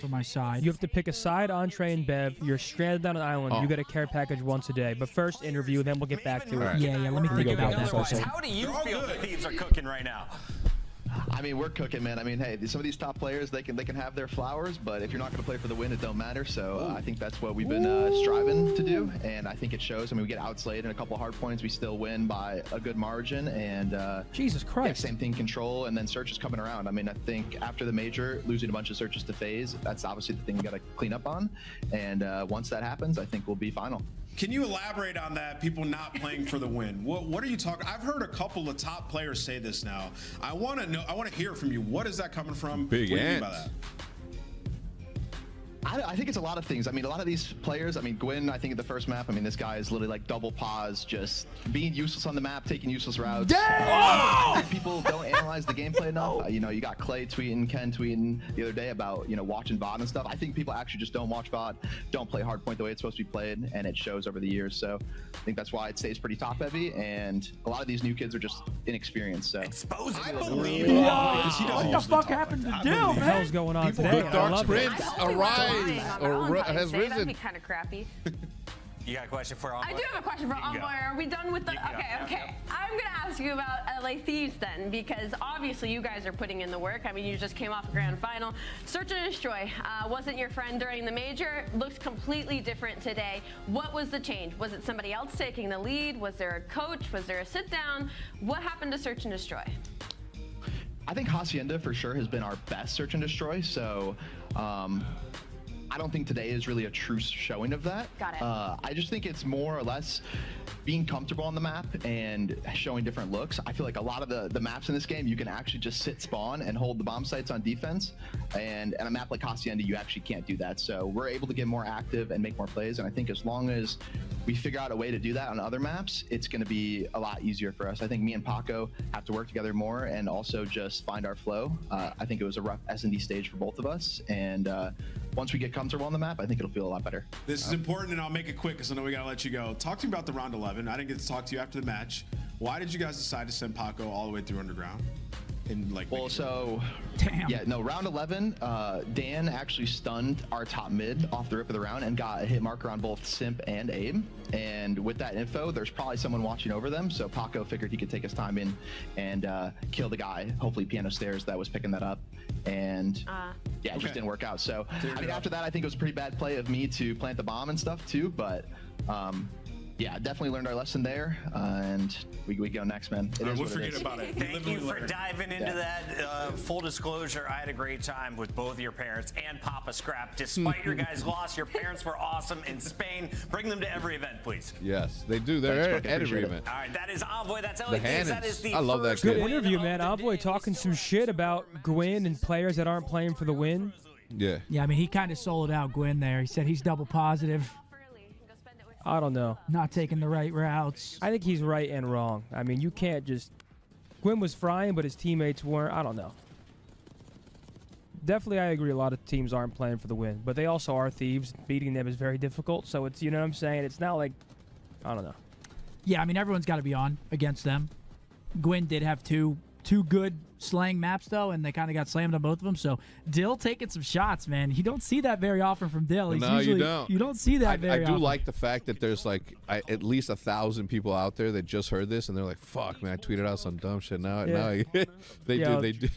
for my side. You have to pick a side, entree, and bev. You're stranded on an island. You get a care package once a day. But first, interview, then we'll get back to it. Yeah, let me think about that for a second. How do you feel the Thieves are cooking right now? I mean, we're cooking, man. I mean, hey, some of these top players, they can have their flowers, but if you're not going to play for the win, it don't matter. So I think that's what we've been striving to do, and I think it shows. I mean, we get outslayed in a couple hard points. We still win by a good margin, and Jesus Christ. Yeah, same thing, control, and then search is coming around. I mean, I think after the major, losing a bunch of searches to phase, that's obviously the thing we got to clean up on, and once that happens, I think we'll be final. Can you elaborate on that, people not playing for the win? What are you talking? I've heard a couple of top players say this now. I want to know, I want to hear from you. What is that coming from? Big what do you mean by ants. that? I think it's a lot of things. I mean, a lot of these players, I mean, Gwinn, I think in the first map, I mean, this guy is literally like double pause, just being useless on the map, taking useless routes. I think people don't analyze the gameplay enough. You know, you got Clay tweeting, Ken tweeting the other day about, you know, watching VOD and stuff. I think people actually just don't watch VOD, don't play hardpoint the way it's supposed to be played, and it shows over the years. So I think that's why it stays pretty top heavy, and a lot of these new kids are just inexperienced. So I believe What the fuck happened to Dill, What the man? hell's going on today? I Dark love it. Prince arrives or has That'd risen. be kind of crappy. You got a question for Envoy? I do have a question for Envoy. Are we done with the? Okay. I'm gonna ask you about LA Thieves then, because obviously you guys are putting in the work. I mean, you just came off a grand final. Search and Destroy wasn't your friend during the major. Looks completely different today. What was the change? Was it somebody else taking the lead? Was there a coach? Was there a sit down? What happened to Search and Destroy? I think Hacienda for sure has been our best search and destroy. So I don't think today is really a true showing of that. Got it. I just think it's more or less being comfortable on the map and showing different looks. I feel like a lot of the maps in this game, you can actually just sit spawn and hold the bomb sites on defense. And a map like Hacienda, you actually can't do that. So we're able to get more active and make more plays. And I think as long as we figure out a way to do that on other maps, it's going to be a lot easier for us. I think me and Paco have to work together more and also just find our flow. I think it was a rough S&D stage for both of us. And once we get comfortable on the map, I think it'll feel a lot better. This is important, and I'll make it quick because I know we got to let you go. Talk to me about the round 11. I didn't get to talk to you after the match. Why did you guys decide to send Paco all the way through underground? Well, so Damn. yeah, no, round 11, Dan actually stunned our top mid off the rip of the round and got a hit marker on both Simp and Abe. And with that info, there's probably someone watching over them. So Paco figured he could take his time in and kill the guy, hopefully Piano Stairs, that was picking that up. And yeah, it just didn't work out. So I mean, after that, I think it was a pretty bad play of me to plant the bomb and stuff too. But yeah, definitely learned our lesson there, and we go next, man. We'll forget about it. Thank you for diving into that. Full disclosure, I had a great time with both your parents and Papa Scrap. Despite your guys' loss, your parents were awesome in Spain. Bring them to every event, please. Yes, they do. They're at every event. All right, that is Envoy. That's LA Thieves. That is the I love that Good kid. interview, man. Envoy talking some shit about Gwinn and players that aren't playing for the win. Yeah. Yeah, I mean, he kind of sold out Gwinn there. He said he's double positive, I don't know. not taking the right routes. I think he's right and wrong. I mean, you can't just... Gwinn was frying, but his teammates weren't. I don't know. Definitely, I agree. A lot of teams aren't playing for the win, but they also are Thieves. Beating them is very difficult, so it's, you know what I'm saying? It's not like... I don't know. Yeah, I mean, everyone's got to be on against them. Gwinn did have two good slaying maps, though, and they kind of got slammed on both of them. So Dill taking some shots, man. You don't see that very often from Dill. He's No, usually, you don't. You don't see that very I do often. like the fact that there's like at least 1,000 people out there that just heard this and they're like, "Fuck, man! I tweeted out some dumb shit." Now Yeah. they do.